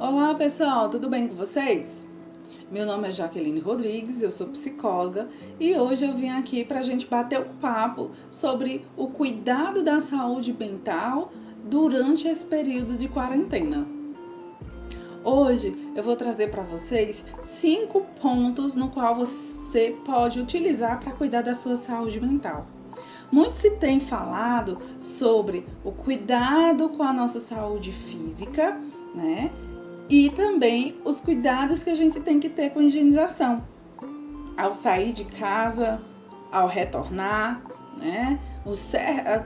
Olá pessoal, tudo bem com vocês? Meu nome é Jaqueline Rodrigues, eu sou psicóloga e hoje eu vim aqui para a gente bater um papo sobre o cuidado da saúde mental durante esse período de quarentena. Hoje eu vou trazer para vocês 5 pontos no qual você pode utilizar para cuidar da sua saúde mental. Muito se tem falado sobre o cuidado com a nossa saúde física, né? E também os cuidados que a gente tem que ter com a higienização. Ao sair de casa, ao retornar, né?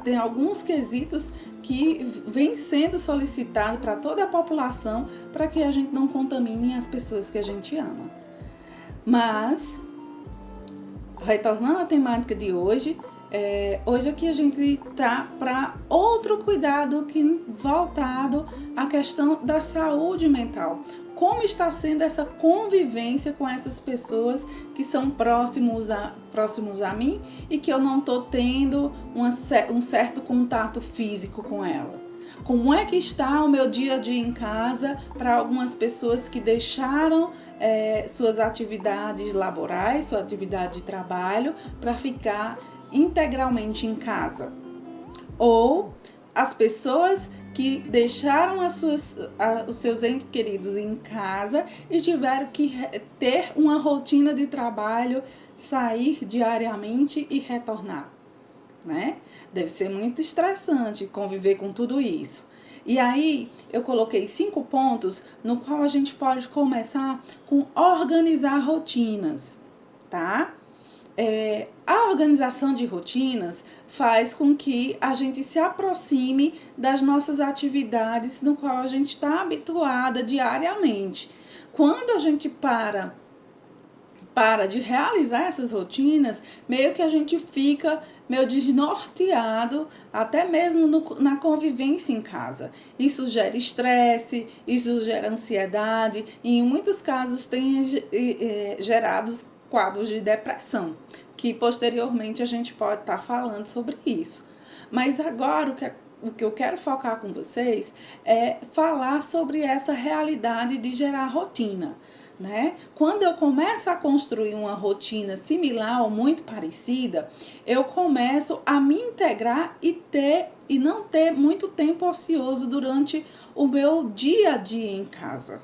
Tem alguns quesitos que vêm sendo solicitados para toda a população para que a gente não contamine as pessoas que a gente ama. Mas, retornando à temática de hoje, hoje aqui a gente tá para outro cuidado que voltado à questão da saúde mental. Como está sendo essa convivência com essas pessoas que são próximos a mim e que eu não estou tendo um certo contato físico com ela? Como é que está o meu dia a dia em casa para algumas pessoas que deixaram suas atividades laborais, sua atividade de trabalho, para ficar integralmente em casa? Ou as pessoas que deixaram os seus entes queridos em casa e tiveram que ter uma rotina de trabalho, sair diariamente e retornar, né? Deve ser muito estressante conviver com tudo isso. E aí eu coloquei 5 pontos no qual a gente pode começar com organizar rotinas, tá? A organização de rotinas faz com que a gente se aproxime das nossas atividades no qual a gente está habituada diariamente. Quando a gente para de realizar essas rotinas, meio que a gente fica meio desnorteado, até mesmo na convivência em casa. Isso gera estresse, isso gera ansiedade e em muitos casos tem gerado quadros de depressão, que posteriormente a gente pode estar falando sobre isso. Mas agora o que eu quero focar com vocês é falar sobre essa realidade de gerar rotina. Né? Quando eu começo a construir uma rotina similar ou muito parecida, eu começo a me integrar e não ter muito tempo ocioso durante o meu dia a dia em casa.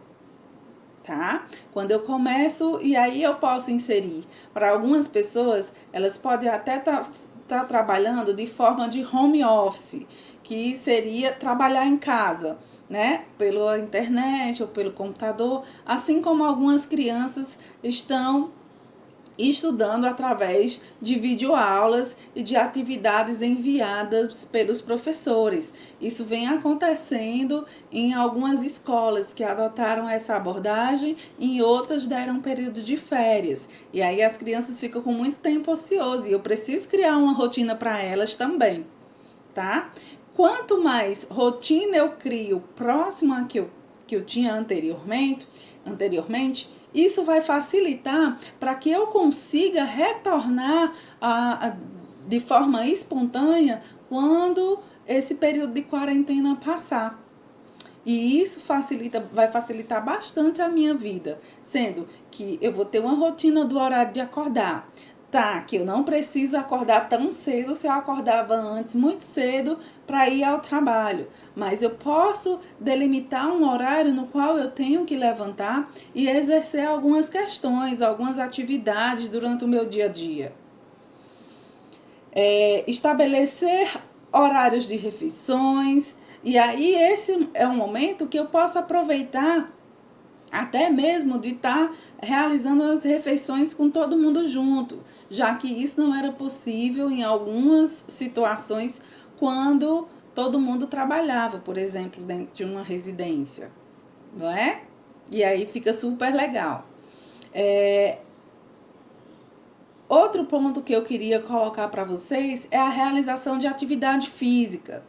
Tá? Quando eu começo, e aí eu posso inserir. Para algumas pessoas, elas podem até tá trabalhando de forma de home office, que seria trabalhar em casa, né? Pela internet ou pelo computador, assim como algumas crianças estão estudando através de videoaulas e de atividades enviadas pelos professores. Isso vem acontecendo em algumas escolas que adotaram essa abordagem, em outras deram um período de férias. E aí as crianças ficam com muito tempo ocioso e eu preciso criar uma rotina para elas também, tá? Quanto mais rotina eu crio próximo a que eu tinha anteriormente, isso vai facilitar para que eu consiga retornar de forma espontânea quando esse período de quarentena passar. E isso vai facilitar bastante a minha vida, sendo que eu vou ter uma rotina do horário de acordar. Tá, que eu não preciso acordar tão cedo se eu acordava antes, muito cedo, para ir ao trabalho. Mas eu posso delimitar um horário no qual eu tenho que levantar e exercer algumas questões, algumas atividades durante o meu dia a dia. Estabelecer horários de refeições. E aí esse é um momento que eu posso aproveitar até mesmo de estar realizando as refeições com todo mundo junto, já que isso não era possível em algumas situações quando todo mundo trabalhava, por exemplo, dentro de uma residência, não é? E aí fica super legal. Outro ponto que eu queria colocar para vocês é a realização de atividade física.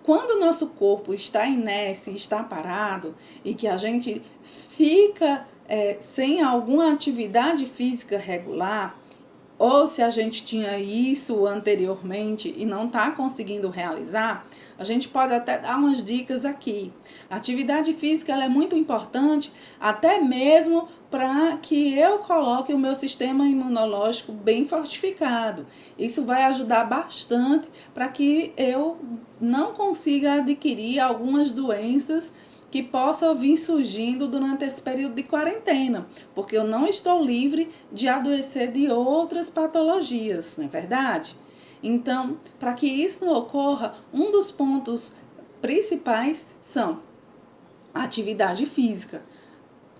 Quando o nosso corpo está inerte, está parado e que a gente fica sem alguma atividade física regular, ou se a gente tinha isso anteriormente e não está conseguindo realizar, a gente pode até dar umas dicas aqui. A atividade física ela é muito importante, até mesmo para que eu coloque o meu sistema imunológico bem fortificado. Isso vai ajudar bastante para que eu não consiga adquirir algumas doenças que possam vir surgindo durante esse período de quarentena, porque eu não estou livre de adoecer de outras patologias, não é verdade? Então, para que isso não ocorra, um dos pontos principais são a atividade física.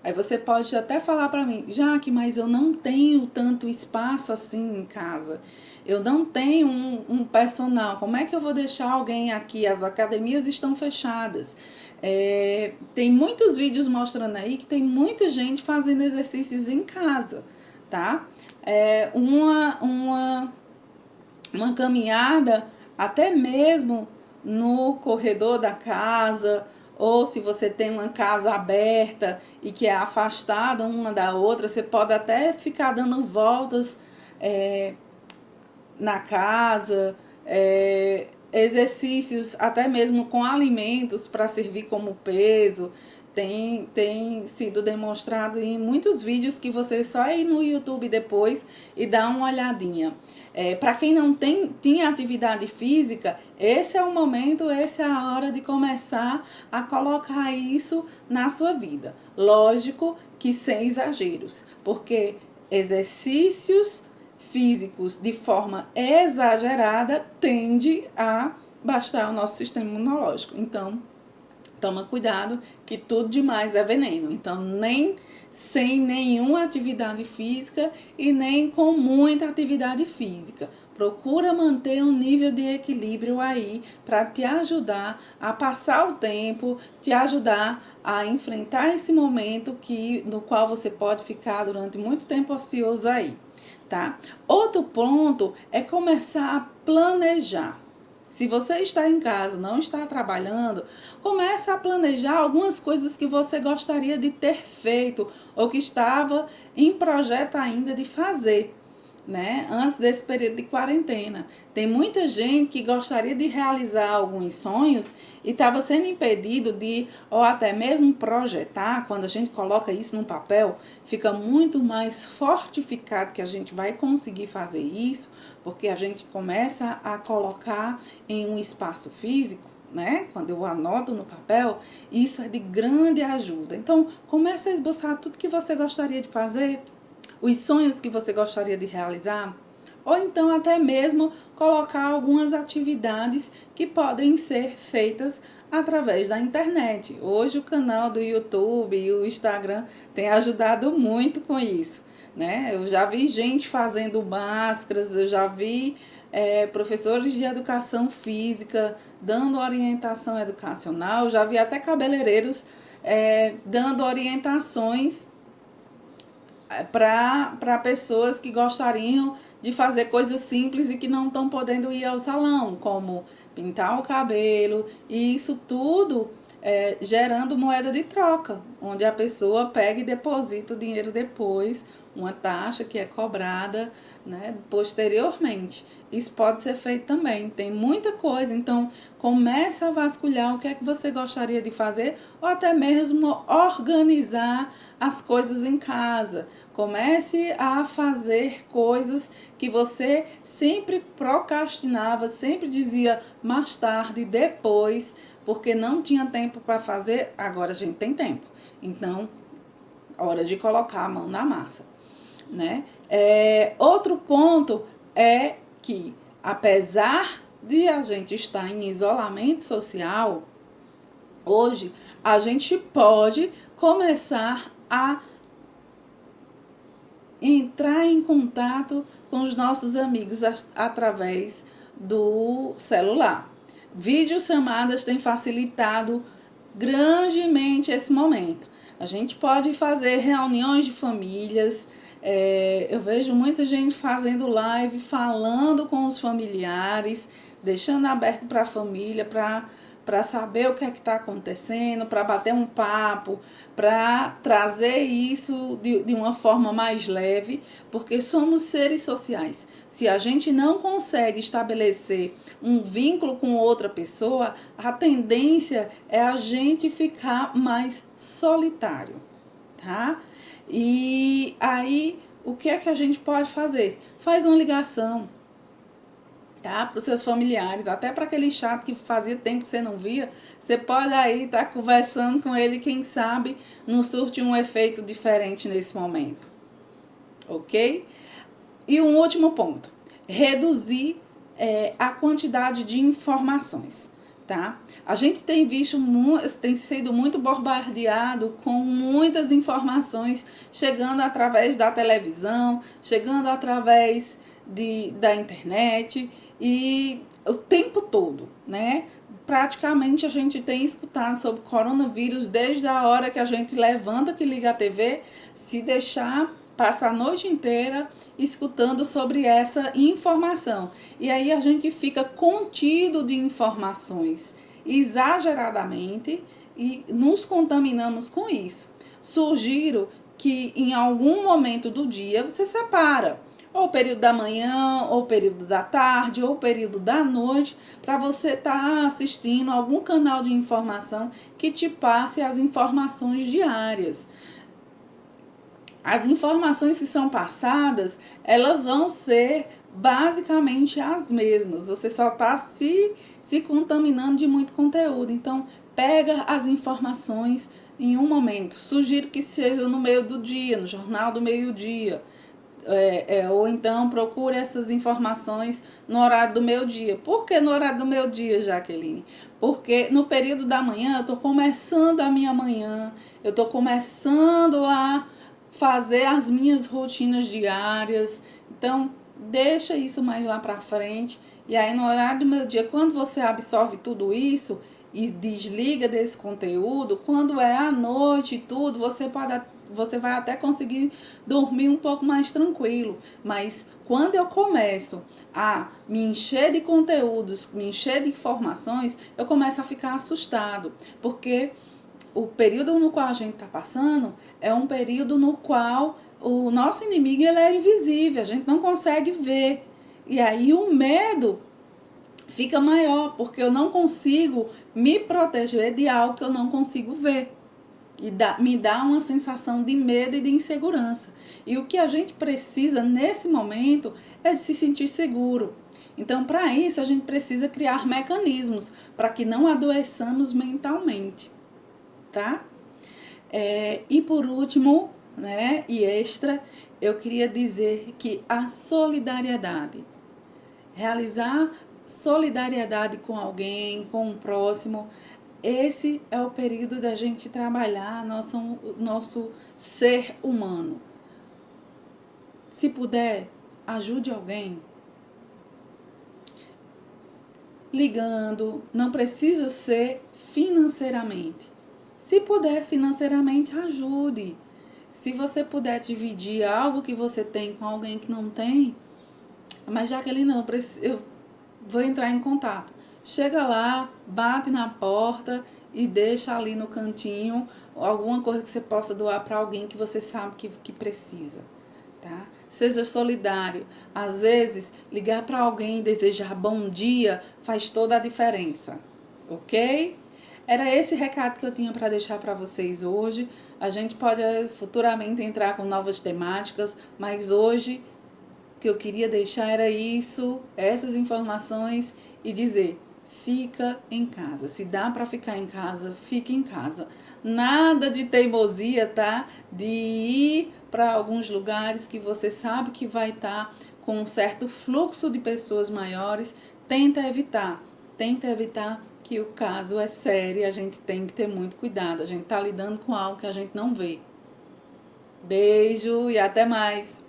Aí você pode até falar para mim, Jaque, mas eu não tenho tanto espaço assim em casa. Eu não tenho um personal. Como é que eu vou deixar alguém aqui? As academias estão fechadas. Tem muitos vídeos mostrando aí que tem muita gente fazendo exercícios em casa, tá? Uma caminhada até mesmo no corredor da casa, ou se você tem uma casa aberta e que é afastada uma da outra, você pode até ficar dando voltas na casa, exercícios até mesmo com alimentos para servir como peso. Tem sido demonstrado em muitos vídeos que você só ir no YouTube depois e dar uma olhadinha. Para quem não tinha atividade física, esse é o momento, essa é a hora de começar a colocar isso na sua vida. Lógico que sem exageros, porque exercícios físicos de forma exagerada tende a bastar o nosso sistema imunológico. Então, toma cuidado que tudo demais é veneno. Então, nem sem nenhuma atividade física e nem com muita atividade física. Procura manter um nível de equilíbrio aí para te ajudar a passar o tempo, te ajudar a enfrentar esse momento no qual você pode ficar durante muito tempo ocioso aí, tá? Outro ponto é começar a planejar. Se você está em casa, não está trabalhando, comece a planejar algumas coisas que você gostaria de ter feito ou que estava em projeto ainda de fazer, né? Antes desse período de quarentena. Tem muita gente que gostaria de realizar alguns sonhos e estava sendo impedido de, ou até mesmo projetar. Quando a gente coloca isso no papel, fica muito mais fortificado que a gente vai conseguir fazer isso, porque a gente começa a colocar em um espaço físico, né? Quando eu anoto no papel, isso é de grande ajuda. Então, comece a esboçar tudo que você gostaria de fazer, os sonhos que você gostaria de realizar, ou então até mesmo colocar algumas atividades que podem ser feitas através da internet. Hoje o canal do YouTube e o Instagram tem ajudado muito com isso, né? Eu já vi gente fazendo máscaras, eu já vi professores de educação física dando orientação educacional, já vi até cabeleireiros dando orientações para pessoas que gostariam de fazer coisas simples e que não estão podendo ir ao salão, como pintar o cabelo, e isso tudo gerando moeda de troca, onde a pessoa pega e deposita o dinheiro depois, uma taxa que é cobrada, né, posteriormente. Isso pode ser feito também, tem muita coisa, então começa a vasculhar o que é que você gostaria de fazer ou até mesmo organizar as coisas em casa. Comece a fazer coisas que você sempre procrastinava, sempre dizia mais tarde, depois, porque não tinha tempo para fazer, agora a gente tem tempo. Então, hora de colocar a mão na massa, né? Outro ponto é que, apesar de a gente estar em isolamento social, hoje a gente pode começar a entrar em contato com os nossos amigos através do celular. Videochamadas têm facilitado grandemente esse momento. A gente pode fazer reuniões de famílias. Eu vejo muita gente fazendo live, falando com os familiares, deixando aberto para a família, para para saber o que é que está acontecendo, para bater um papo, para trazer isso de uma forma mais leve, porque somos seres sociais. Se a gente não consegue estabelecer um vínculo com outra pessoa, a tendência é a gente ficar mais solitário, tá? E aí, o que é que a gente pode fazer? Faz uma ligação, tá? Para os seus familiares, até para aquele chato que fazia tempo que você não via, você pode aí estar conversando com ele, quem sabe não surte um efeito diferente nesse momento, ok? E um último ponto, reduzir a quantidade de informações, tá? A gente tem visto, tem sido muito bombardeado com muitas informações chegando através da televisão, chegando através da internet e o tempo todo, né? Praticamente a gente tem escutado sobre coronavírus desde a hora que a gente levanta, que liga a TV, se deixar, passa a noite inteira escutando sobre essa informação. E aí a gente fica contido de informações exageradamente e nos contaminamos com isso. Sugiro que em algum momento do dia você separa ou o período da manhã, ou o período da tarde, ou o período da noite, para você estar assistindo algum canal de informação que te passe as informações diárias. As informações que são passadas, elas vão ser basicamente as mesmas. Você só está se contaminando de muito conteúdo. Então, pega as informações em um momento. Sugiro que seja no meio do dia, no jornal do meio-dia. Ou então procure essas informações no horário do meio-dia. Por que no horário do meio-dia, Jaqueline? Porque no período da manhã eu estou começando a minha manhã, eu estou começando a fazer as minhas rotinas diárias. Então, deixa isso mais lá para frente. E aí, no horário do meio-dia, quando você absorve tudo isso e desliga desse conteúdo, quando é à noite e tudo, você vai até conseguir dormir um pouco mais tranquilo. Mas quando eu começo a me encher de conteúdos, me encher de informações, eu começo a ficar assustado, porque o período no qual a gente está passando é um período no qual o nosso inimigo ele é invisível, a gente não consegue ver. E aí o medo fica maior, porque eu não consigo me proteger de algo que eu não consigo ver. E me dá uma sensação de medo e de insegurança. E o que a gente precisa nesse momento é de se sentir seguro. Então, para isso, a gente precisa criar mecanismos para que não adoeçamos mentalmente, tá? E por último, né, e extra, eu queria dizer que a solidariedade, realizar solidariedade com alguém, com o próximo, esse é o período da gente trabalhar nosso ser humano. Se puder, ajude alguém. Ligando, não precisa ser financeiramente. Se puder financeiramente, ajude. Se você puder dividir algo que você tem com alguém que não tem, mas Jaqueline, não, eu vou entrar em contato. Chega lá, bate na porta e deixa ali no cantinho alguma coisa que você possa doar para alguém que você sabe que precisa, tá? Seja solidário. Às vezes, ligar para alguém e desejar bom dia faz toda a diferença, ok? Era esse recado que eu tinha para deixar para vocês hoje. A gente pode futuramente entrar com novas temáticas, mas hoje o que eu queria deixar era isso, essas informações e dizer: fica em casa. Se dá para ficar em casa, fique em casa. Nada de teimosia, tá? De ir para alguns lugares que você sabe que vai estar com um certo fluxo de pessoas maiores. Tenta evitar que o caso é sério e a gente tem que ter muito cuidado. A gente tá lidando com algo que a gente não vê. Beijo e até mais!